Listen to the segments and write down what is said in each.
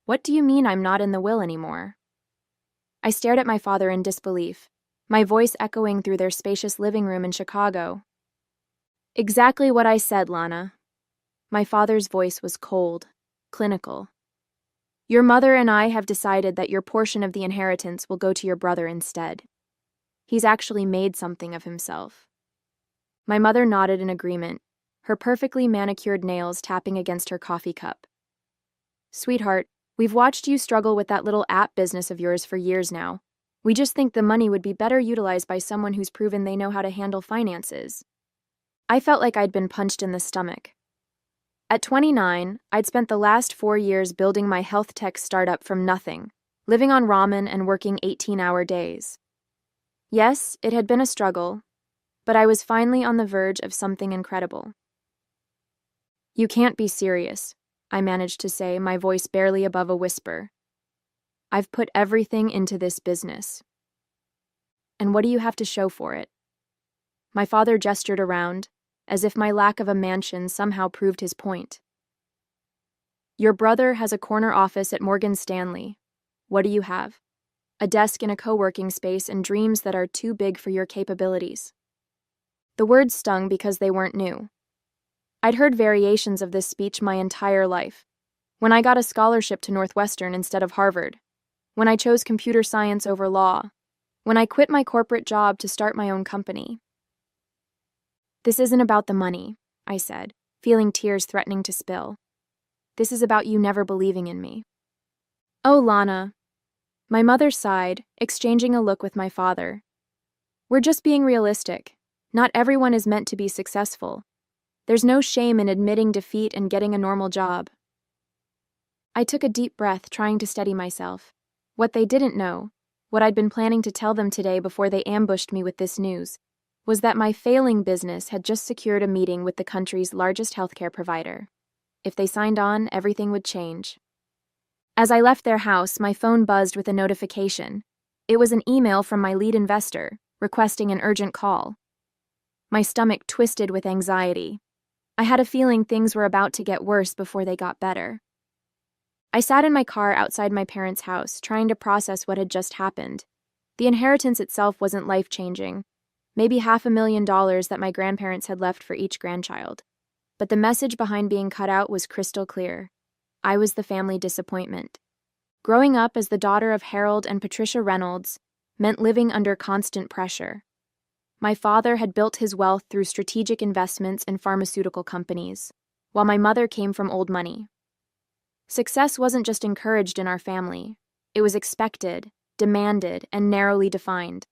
What do you mean I'm not in the will anymore? I stared at my father in disbelief, my voice echoing through their spacious living room in Chicago. Exactly what I said, Lana. My father's voice was cold, clinical. Your mother and I have decided that your portion of the inheritance will go to your brother instead. He's actually made something of himself. My mother nodded in agreement, her perfectly manicured nails tapping against her coffee cup. Sweetheart, we've watched you struggle with that little app business of yours for years now. We just think the money would be better utilized by someone who's proven they know how to handle finances. I felt like I'd been punched in the stomach. At 29, I'd spent the last 4 years building my health tech startup from nothing, living on ramen and working 18-hour days. Yes, it had been a struggle, but I was finally on the verge of something incredible. You can't be serious, I managed to say, my voice barely above a whisper. I've put everything into this business. And what do you have to show for it? My father gestured around, as if my lack of a mansion somehow proved his point. Your brother has a corner office at Morgan Stanley. What do you have? A desk in a co-working space and dreams that are too big for your capabilities. The words stung because they weren't new. I'd heard variations of this speech my entire life. When I got a scholarship to Northwestern instead of Harvard. When I chose computer science over law. When I quit my corporate job to start my own company. This isn't about the money, I said, feeling tears threatening to spill. This is about you never believing in me. Oh, Lana. My mother sighed, exchanging a look with my father. We're just being realistic. Not everyone is meant to be successful. There's no shame in admitting defeat and getting a normal job. I took a deep breath, trying to steady myself. What they didn't know, what I'd been planning to tell them today before they ambushed me with this news, was that my failing business had just secured a meeting with the country's largest healthcare provider. If they signed on, everything would change. As I left their house, my phone buzzed with a notification. It was an email from my lead investor, requesting an urgent call. My stomach twisted with anxiety. I had a feeling things were about to get worse before they got better. I sat in my car outside my parents' house, trying to process what had just happened. The inheritance itself wasn't life-changing, maybe $500,000 that my grandparents had left for each grandchild. But the message behind being cut out was crystal clear. I was the family disappointment. Growing up as the daughter of Harold and Patricia Reynolds meant living under constant pressure. My father had built his wealth through strategic investments in pharmaceutical companies, while my mother came from old money. Success wasn't just encouraged in our family. It was expected, demanded, and narrowly defined.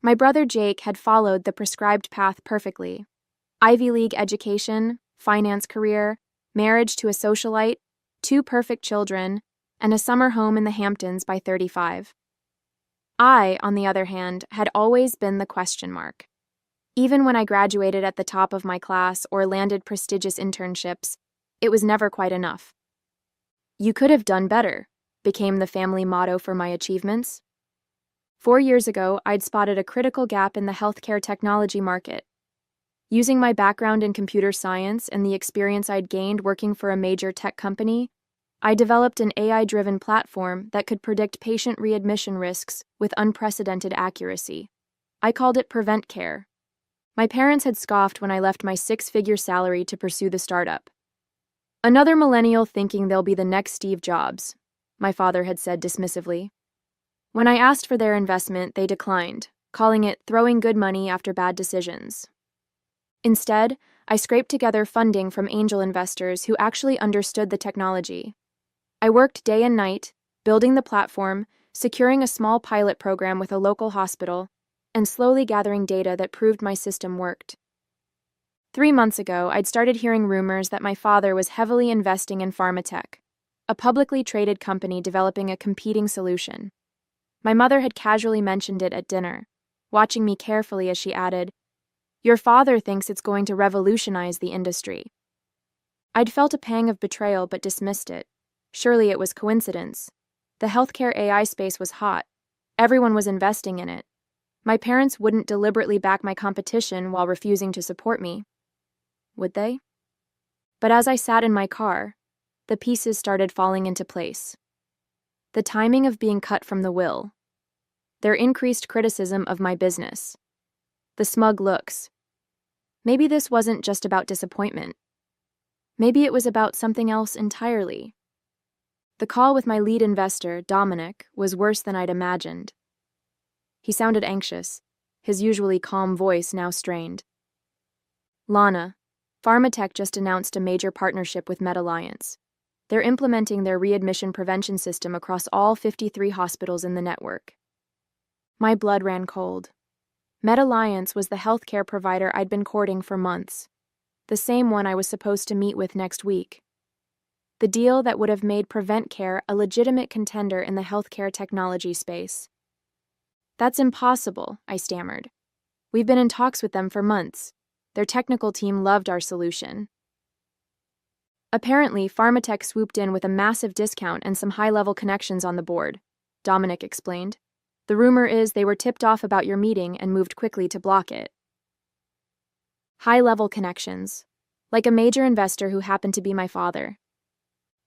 My brother Jake had followed the prescribed path perfectly. Ivy League education, finance career, marriage to a socialite, 2 perfect children, and a summer home in the Hamptons by 35. I, on the other hand, had always been the question mark. Even when I graduated at the top of my class or landed prestigious internships, it was never quite enough. You could have done better, became the family motto for my achievements. 4 years ago, I'd spotted a critical gap in the healthcare technology market. Using my background in computer science and the experience I'd gained working for a major tech company, I developed an AI-driven platform that could predict patient readmission risks with unprecedented accuracy. I called it Prevent Care. My parents had scoffed when I left my 6-figure salary to pursue the startup. Another millennial thinking they'll be the next Steve Jobs, my father had said dismissively. When I asked for their investment, they declined, calling it throwing good money after bad decisions. Instead, I scraped together funding from angel investors who actually understood the technology. I worked day and night, building the platform, securing a small pilot program with a local hospital, and slowly gathering data that proved my system worked. 3 months ago, I'd started hearing rumors that my father was heavily investing in PharmaTech, a publicly traded company developing a competing solution. My mother had casually mentioned it at dinner, watching me carefully as she added, "Your father thinks it's going to revolutionize the industry." I'd felt a pang of betrayal but dismissed it. Surely it was coincidence. The healthcare AI space was hot. Everyone was investing in it. My parents wouldn't deliberately back my competition while refusing to support me. Would they? But as I sat in my car, the pieces started falling into place. The timing of being cut from the will. Their increased criticism of my business. The smug looks. Maybe this wasn't just about disappointment. Maybe it was about something else entirely. The call with my lead investor, Dominic, was worse than I'd imagined. He sounded anxious, his usually calm voice now strained. Lana, PharmaTech just announced a major partnership with MedAlliance. They're implementing their readmission prevention system across all 53 hospitals in the network. My blood ran cold. MedAlliance was the healthcare provider I'd been courting for months, the same one I was supposed to meet with next week. The deal that would have made Prevent Care a legitimate contender in the healthcare technology space. That's impossible, I stammered. We've been in talks with them for months. Their technical team loved our solution. Apparently, PharmaTech swooped in with a massive discount and some high-level connections on the board, Dominic explained. The rumor is they were tipped off about your meeting and moved quickly to block it. High-level connections, like a major investor who happened to be my father.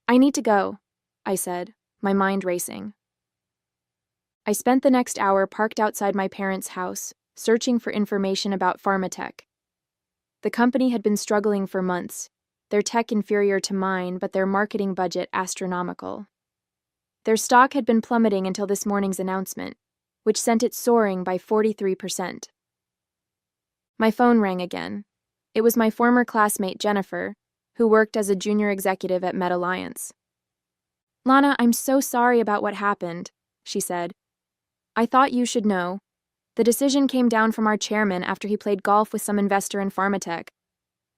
I need to go, I said, my mind racing. I spent the next hour parked outside my parents' house, searching for information about PharmaTech. The company had been struggling for months, their tech inferior to mine, but their marketing budget astronomical. Their stock had been plummeting until this morning's announcement, which sent it soaring by 43%. My phone rang again. It was my former classmate Jennifer, who worked as a junior executive at MedAlliance. Lana, I'm so sorry about what happened, she said. I thought you should know. The decision came down from our chairman after he played golf with some investor in PharmaTech.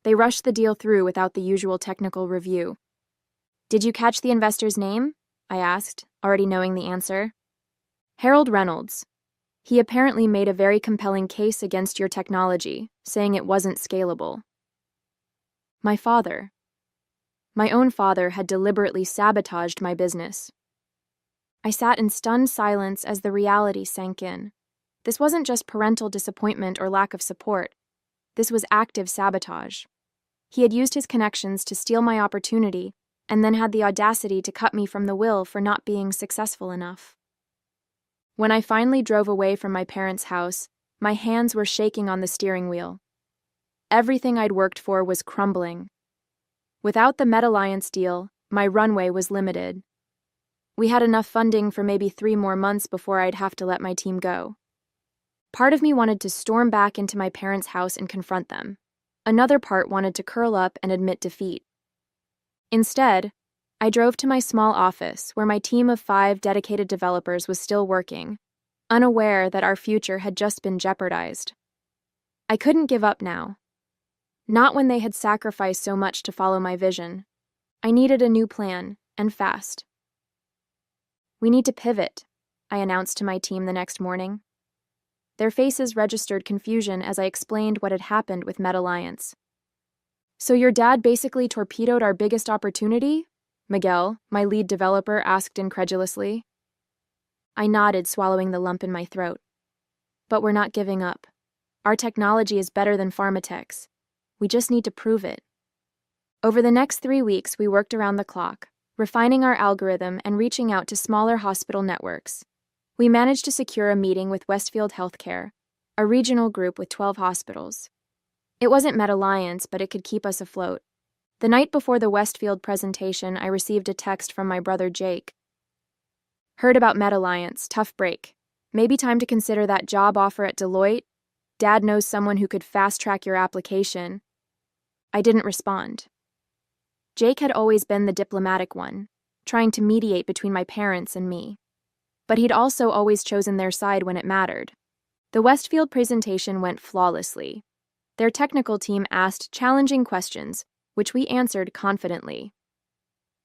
They rushed the deal through without the usual technical review. Did you catch the investor's name? I asked, already knowing the answer. Harold Reynolds. He apparently made a very compelling case against your technology, saying it wasn't scalable. My father. My own father had deliberately sabotaged my business. I sat in stunned silence as the reality sank in. This wasn't just parental disappointment or lack of support. This was active sabotage. He had used his connections to steal my opportunity and then had the audacity to cut me from the will for not being successful enough. When I finally drove away from my parents' house, my hands were shaking on the steering wheel. Everything I'd worked for was crumbling. Without the MedAlliance deal, my runway was limited. We had enough funding for maybe 3 more months before I'd have to let my team go. Part of me wanted to storm back into my parents' house and confront them. Another part wanted to curl up and admit defeat. Instead, I drove to my small office where my team of 5 dedicated developers was still working, unaware that our future had just been jeopardized. I couldn't give up now. Not when they had sacrificed so much to follow my vision. I needed a new plan, and fast. We need to pivot, I announced to my team the next morning. Their faces registered confusion as I explained what had happened with MedAlliance. So your dad basically torpedoed our biggest opportunity? Miguel, my lead developer, asked incredulously. I nodded, swallowing the lump in my throat. But we're not giving up. Our technology is better than PharmaTech's. We just need to prove it. Over the next 3 weeks, we worked around the clock, refining our algorithm and reaching out to smaller hospital networks. We managed to secure a meeting with Westfield Healthcare, a regional group with 12 hospitals. It wasn't MedAlliance, but it could keep us afloat. The night before the Westfield presentation, I received a text from my brother Jake. Heard about MedAlliance, tough break. Maybe time to consider that job offer at Deloitte? Dad knows someone who could fast-track your application. I didn't respond. Jake had always been the diplomatic one, trying to mediate between my parents and me. But he'd also always chosen their side when it mattered. The Westfield presentation went flawlessly. Their technical team asked challenging questions, which we answered confidently.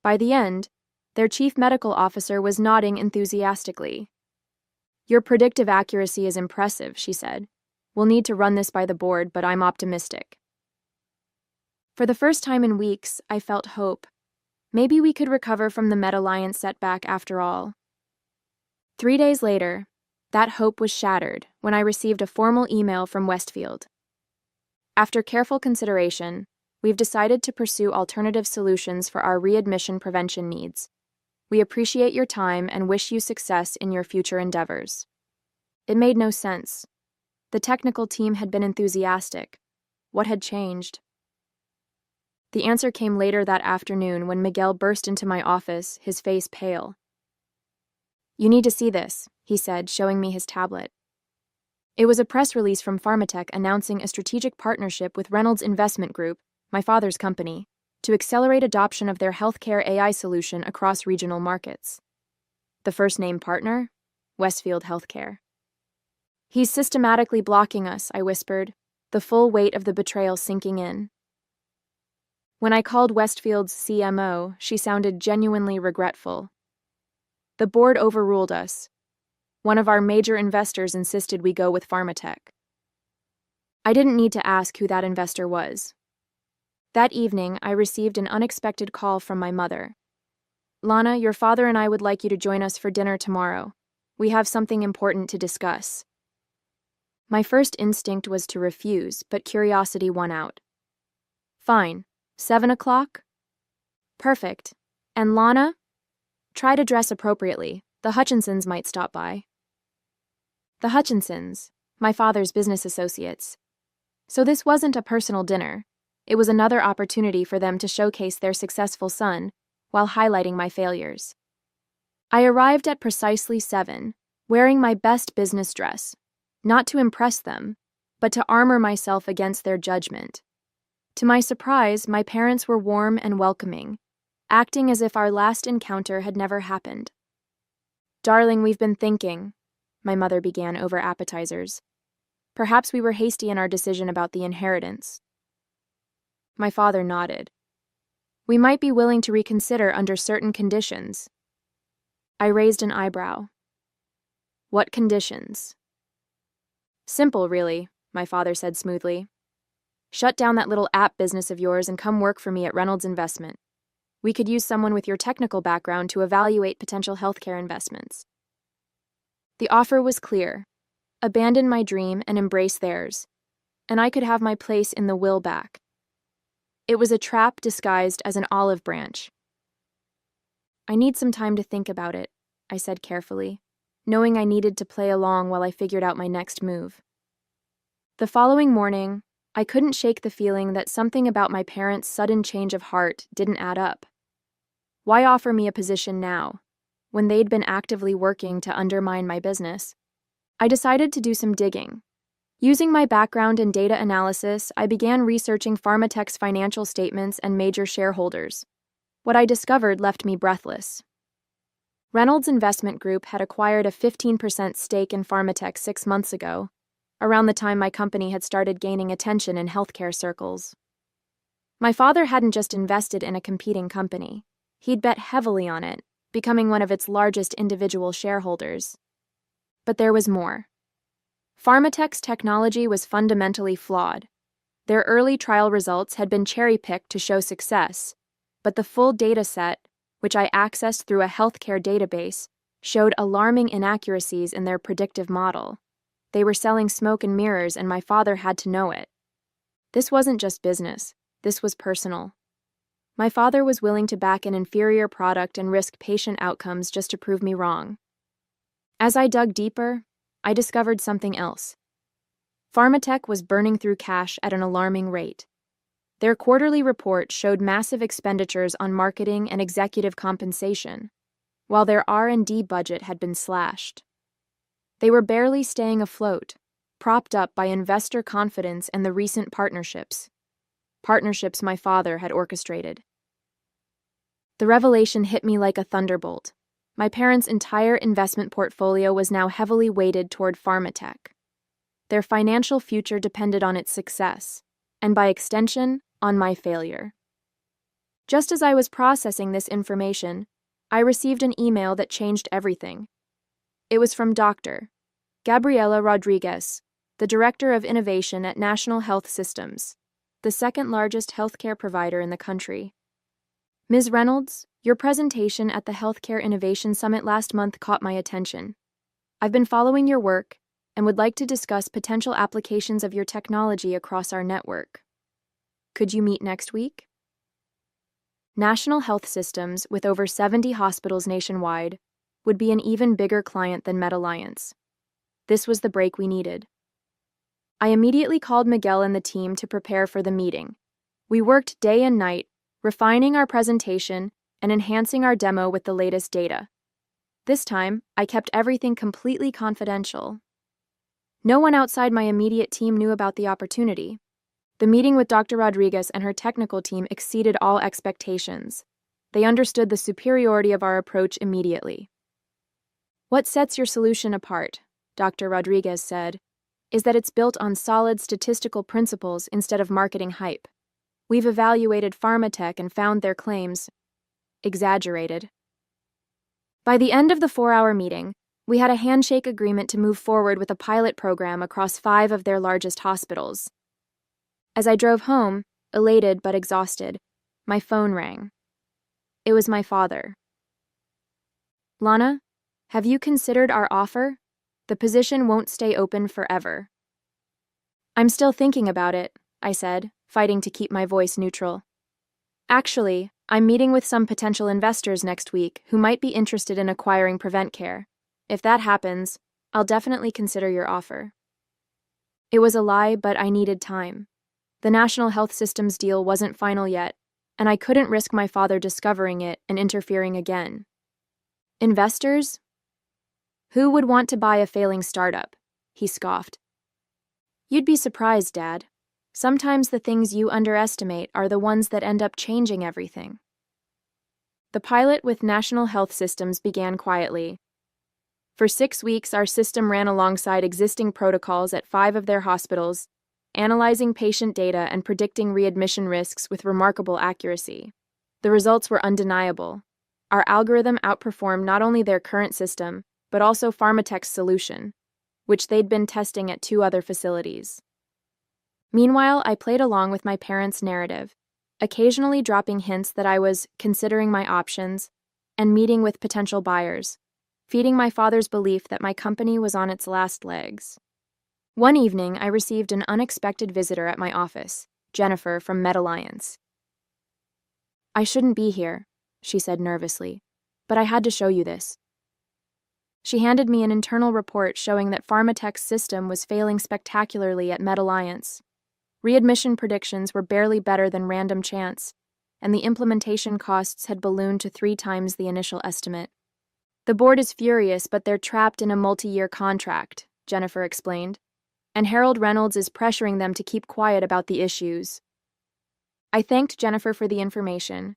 By the end, their chief medical officer was nodding enthusiastically. Your predictive accuracy is impressive, she said. We'll need to run this by the board, but I'm optimistic. For the first time in weeks, I felt hope. Maybe we could recover from the MedAlliance setback after all. 3 days later, that hope was shattered when I received a formal email from Westfield. After careful consideration, We've decided to pursue alternative solutions for our readmission prevention needs. We appreciate your time and wish you success in your future endeavors." It made no sense. The technical team had been enthusiastic. What had changed? The answer came later that afternoon when Miguel burst into my office, his face pale. "You need to see this," he said, showing me his tablet. It was a press release from Pharmatech announcing a strategic partnership with Reynolds Investment Group, my father's company, to accelerate adoption of their healthcare AI solution across regional markets. The first-name partner? Westfield Healthcare. "He's systematically blocking us," I whispered, the full weight of the betrayal sinking in. When I called Westfield's CMO, she sounded genuinely regretful. "The board overruled us. One of our major investors insisted we go with Pharmatech." I didn't need to ask who that investor was. That evening, I received an unexpected call from my mother. "Lana, your father and I would like you to join us for dinner tomorrow. We have something important to discuss." My first instinct was to refuse, but curiosity won out. "Fine. 7 o'clock? Perfect. And Lana? Try to dress appropriately. The Hutchinsons might stop by." The Hutchinsons, my father's business associates. So this wasn't a personal dinner. It was another opportunity for them to showcase their successful son while highlighting my failures. I arrived at precisely 7, wearing my best business dress, not to impress them, but to armor myself against their judgment. To my surprise, my parents were warm and welcoming, acting as if our last encounter had never happened. "Darling, we've been thinking," my mother began over appetizers. "Perhaps we were hasty in our decision about the inheritance." My father nodded. "We might be willing to reconsider under certain conditions." I raised an eyebrow. "What conditions?" "Simple, really," my father said smoothly. "Shut down that little app business of yours and come work for me at Reynolds Investment. We could use someone with your technical background to evaluate potential healthcare investments." The offer was clear: abandon my dream and embrace theirs, and I could have my place in the will back. It was a trap disguised as an olive branch. "I need some time to think about it," I said carefully, knowing I needed to play along while I figured out my next move. The following morning, I couldn't shake the feeling that something about my parents' sudden change of heart didn't add up. Why offer me a position now, when they'd been actively working to undermine my business? I decided to do some digging. Using my background in data analysis, I began researching Pharmatech's financial statements and major shareholders. What I discovered left me breathless. Reynolds Investment Group had acquired a 15% stake in Pharmatech 6 months ago, around the time my company had started gaining attention in healthcare circles. My father hadn't just invested in a competing company. He'd bet heavily on it, becoming one of its largest individual shareholders. But there was more. Pharmatech's technology was fundamentally flawed. Their early trial results had been cherry-picked to show success, but the full data set, which I accessed through a healthcare database, showed alarming inaccuracies in their predictive model. They were selling smoke and mirrors, and my father had to know it. This wasn't just business. This was personal. My father was willing to back an inferior product and risk patient outcomes just to prove me wrong. As I dug deeper, I discovered something else. Pharmatech was burning through cash at an alarming rate. Their quarterly report showed massive expenditures on marketing and executive compensation, while their R&D budget had been slashed. They were barely staying afloat, propped up by investor confidence and the recent partnerships my father had orchestrated. The revelation hit me like a thunderbolt. My parents' entire investment portfolio was now heavily weighted toward Pharmatech. Their financial future depended on its success, and by extension, on my failure. Just as I was processing this information, I received an email that changed everything. It was from Dr. Gabriela Rodriguez, the Director of Innovation at National Health Systems, the second-largest healthcare provider in the country. "Ms. Reynolds, your presentation at the Healthcare Innovation Summit last month caught my attention. I've been following your work and would like to discuss potential applications of your technology across our network." Could you meet next week? National Health Systems, with over 70 hospitals nationwide, would be an even bigger client than MedAlliance. This was the break we needed. I immediately called Miguel and the team to prepare for the meeting. We worked day and night, refining our presentation and enhancing our demo with the latest data. This time, I kept everything completely confidential. No one outside my immediate team knew about the opportunity. The meeting with Dr. Rodriguez and her technical team exceeded all expectations. They understood the superiority of our approach immediately. What sets your solution apart, Dr. Rodriguez said, is that it's built on solid statistical principles instead of marketing hype. We've evaluated PharmaTech and found their claims exaggerated. By the end of the 4-hour meeting, we had a handshake agreement to move forward with a pilot program across 5 of their largest hospitals. As I drove home, elated but exhausted, my phone rang. It was my father. Lana, have you considered our offer? The position won't stay open forever. I'm still thinking about it, I said, fighting to keep my voice neutral. Actually, I'm meeting with some potential investors next week who might be interested in acquiring PreventCare. If that happens, I'll definitely consider your offer. It was a lie, but I needed time. The National Health Systems deal wasn't final yet, and I couldn't risk my father discovering it and interfering again. Investors? Who would want to buy a failing startup? He scoffed. You'd be surprised, Dad. Sometimes the things you underestimate are the ones that end up changing everything. The pilot with National Health Systems began quietly. For 6 weeks, our system ran alongside existing protocols at 5 of their hospitals, analyzing patient data and predicting readmission risks with remarkable accuracy. The results were undeniable. Our algorithm outperformed not only their current system, but also PharmaTech's solution, which they'd been testing at 2 other facilities. Meanwhile, I played along with my parents' narrative, occasionally dropping hints that I was considering my options and meeting with potential buyers, feeding my father's belief that my company was on its last legs. One evening, I received an unexpected visitor at my office, Jennifer from MedAlliance. I shouldn't be here, she said nervously, but I had to show you this. She handed me an internal report showing that PharmaTech's system was failing spectacularly at MedAlliance. Readmission predictions were barely better than random chance, and the implementation costs had ballooned to 3 times the initial estimate. The board is furious, but they're trapped in a multi-year contract, Jennifer explained, and Harold Reynolds is pressuring them to keep quiet about the issues. I thanked Jennifer for the information,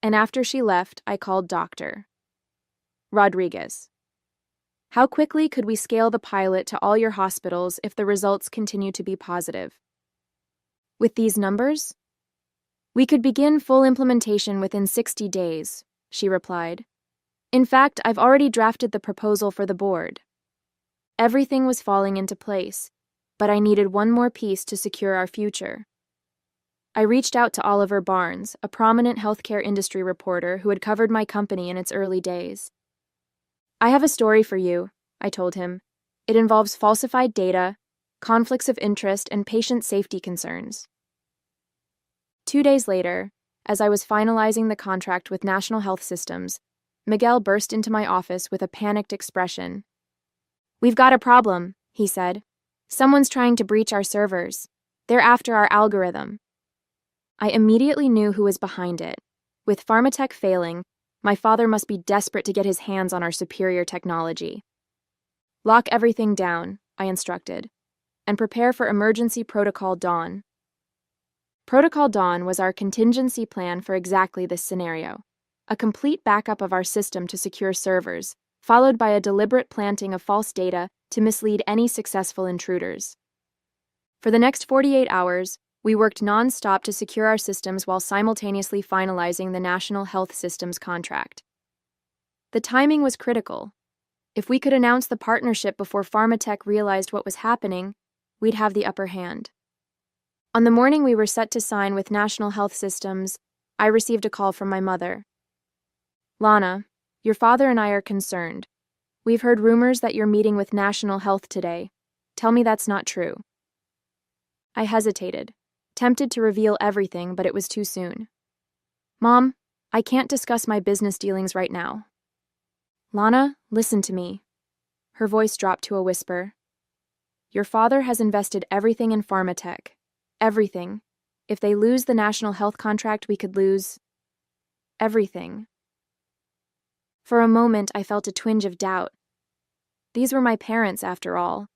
and after she left, I called Dr. Rodriguez. How quickly could we scale the pilot to all your hospitals if the results continue to be positive? With these numbers? We could begin full implementation within 60 days, she replied. In fact, I've already drafted the proposal for the board. Everything was falling into place, but I needed one more piece to secure our future. I reached out to Oliver Barnes, a prominent healthcare industry reporter who had covered my company in its early days. I have a story for you, I told him. It involves falsified data, conflicts of interest, and patient safety concerns. 2 days later, as I was finalizing the contract with National Health Systems, Miguel burst into my office with a panicked expression. We've got a problem, he said. Someone's trying to breach our servers. They're after our algorithm. I immediately knew who was behind it. With PharmaTech failing, my father must be desperate to get his hands on our superior technology. Lock everything down, I instructed, and prepare for Emergency Protocol Dawn. Protocol Dawn was our contingency plan for exactly this scenario, a complete backup of our system to secure servers, followed by a deliberate planting of false data to mislead any successful intruders. For the next 48 hours, we worked non-stop to secure our systems while simultaneously finalizing the National Health Systems contract. The timing was critical. If we could announce the partnership before PharmaTech realized what was happening, we'd have the upper hand. On the morning we were set to sign with National Health Systems, I received a call from my mother. Lana, your father and I are concerned. We've heard rumors that you're meeting with National Health today. Tell me that's not true. I hesitated. tempted to reveal everything, but it was too soon. Mom, I can't discuss my business dealings right now. Lana, listen to me. Her voice dropped to a whisper. Your father has invested everything in PharmaTech. Everything. If they lose the national health contract, we could lose everything. For a moment, I felt a twinge of doubt. These were my parents, after all.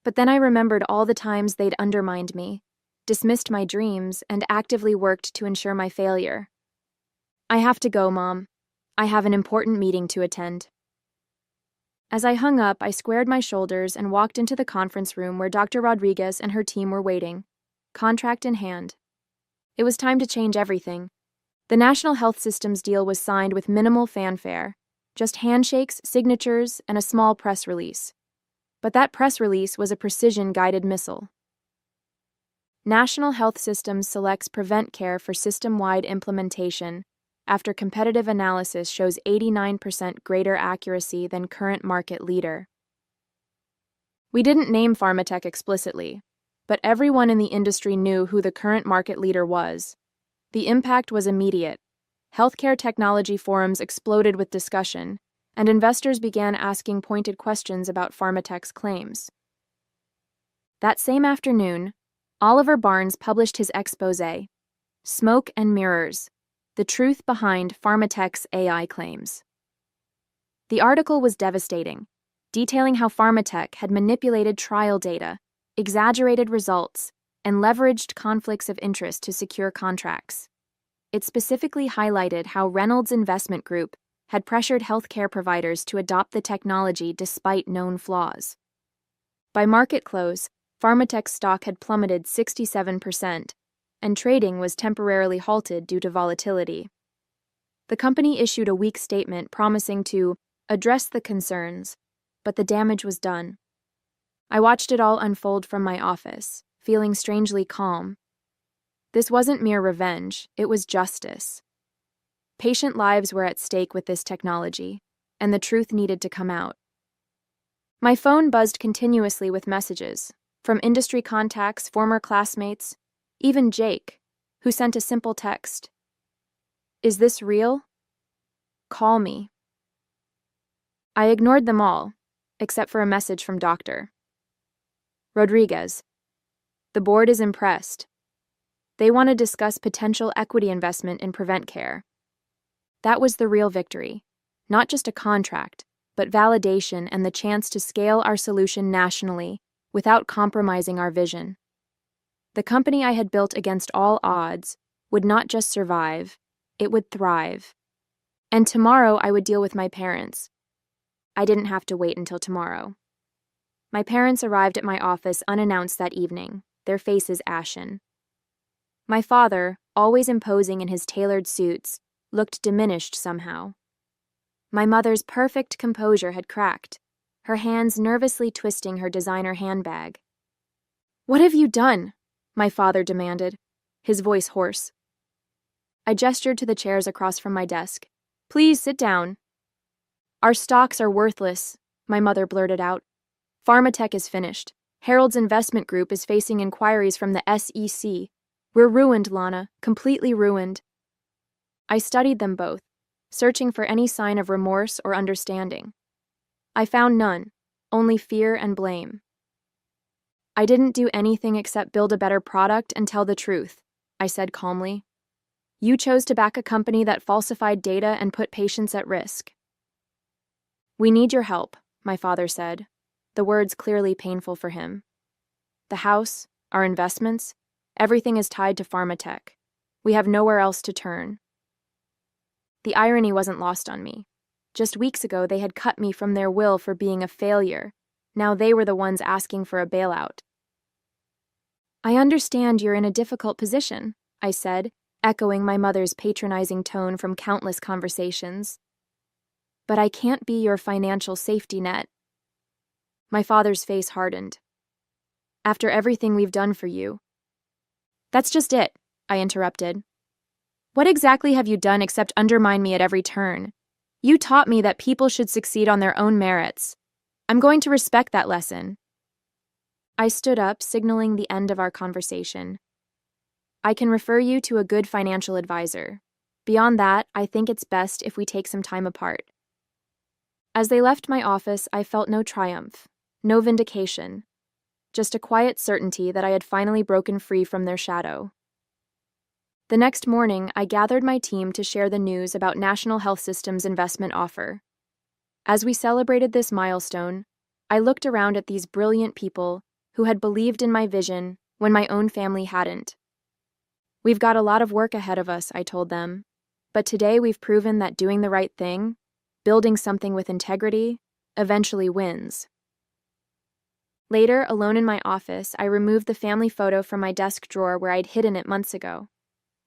But then I remembered all the times they'd undermined me, dismissed my dreams, and actively worked to ensure my failure. I have to go, Mom. I have an important meeting to attend. As I hung up, I squared my shoulders and walked into the conference room where Dr. Rodriguez and her team were waiting, contract in hand. It was time to change everything. The National Health Systems deal was signed with minimal fanfare, just handshakes, signatures, and a small press release. But that press release was a precision-guided missile. National Health Systems selects Prevent Care for system-wide implementation after competitive analysis shows 89% greater accuracy than current market leader. We didn't name PharmaTech explicitly, but everyone in the industry knew who the current market leader was. The impact was immediate. Healthcare technology forums exploded with discussion, and investors began asking pointed questions about PharmaTech's claims. That same afternoon, Oliver Barnes published his exposé, Smoke and Mirrors: The Truth Behind PharmaTech's AI Claims. The article was devastating, detailing how PharmaTech had manipulated trial data, exaggerated results, and leveraged conflicts of interest to secure contracts. It specifically highlighted how Reynolds Investment Group had pressured healthcare providers to adopt the technology despite known flaws. By market close, PharmaTech's stock had plummeted 67%, and trading was temporarily halted due to volatility. The company issued a weak statement promising to address the concerns, but the damage was done. I watched it all unfold from my office, feeling strangely calm. This wasn't mere revenge, it was justice. Patient lives were at stake with this technology, and the truth needed to come out. My phone buzzed continuously with messages, from industry contacts, former classmates, even Jake, who sent a simple text. Is this real? Call me. I ignored them all, except for a message from Dr. Rodriguez. The board is impressed. They want to discuss potential equity investment in Prevent Care. That was the real victory, not just a contract, but validation and the chance to scale our solution nationally without compromising our vision. The company I had built against all odds would not just survive, it would thrive. And tomorrow I would deal with my parents. I didn't have to wait until tomorrow. My parents arrived at my office unannounced that evening, their faces ashen. My father, always imposing in his tailored suits, looked diminished somehow. My mother's perfect composure had cracked, her hands nervously twisting her designer handbag. "What have you done?" my father demanded, his voice hoarse. I gestured to the chairs across from my desk. "Please sit down." "Our stocks are worthless," my mother blurted out. "PharmaTech is finished. Harold's Investment Group is facing inquiries from the SEC. We're ruined, Lana, completely ruined." I studied them both, searching for any sign of remorse or understanding. I found none, only fear and blame. "I didn't do anything except build a better product and tell the truth," I said calmly. "You chose to back a company that falsified data and put patients at risk." "We need your help," my father said, the words clearly painful for him. "The house, our investments, everything is tied to PharmaTech. We have nowhere else to turn." The irony wasn't lost on me. Just weeks ago, they had cut me from their will for being a failure. Now they were the ones asking for a bailout. "I understand you're in a difficult position," I said, echoing my mother's patronizing tone from countless conversations. "But I can't be your financial safety net." My father's face hardened. "After everything we've done for you." "That's just it," I interrupted. "What exactly have you done except undermine me at every turn? You taught me that people should succeed on their own merits. I'm going to respect that lesson." I stood up, signaling the end of our conversation. I can refer you to a good financial advisor. Beyond that, I think it's best if we take some time apart." As they left my office, I felt no triumph, no vindication, just a quiet certainty that I had finally broken free from their shadow. The next morning, I gathered my team to share the news about National Health System's investment offer. As we celebrated this milestone, I looked around at these brilliant people who had believed in my vision when my own family hadn't. "We've got a lot of work ahead of us," I told them, "but today we've proven that doing the right thing, building something with integrity, eventually wins." Later, alone in my office, I removed the family photo from my desk drawer where I'd hidden it months ago.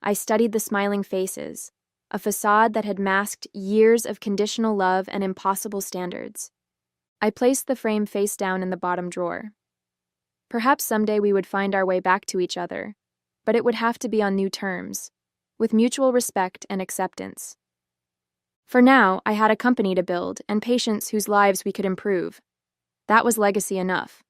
I studied the smiling faces, a facade that had masked years of conditional love and impossible standards. I placed the frame face down in the bottom drawer. Perhaps someday we would find our way back to each other, but it would have to be on new terms, with mutual respect and acceptance. For now, I had a company to build and patients whose lives we could improve. That was legacy enough.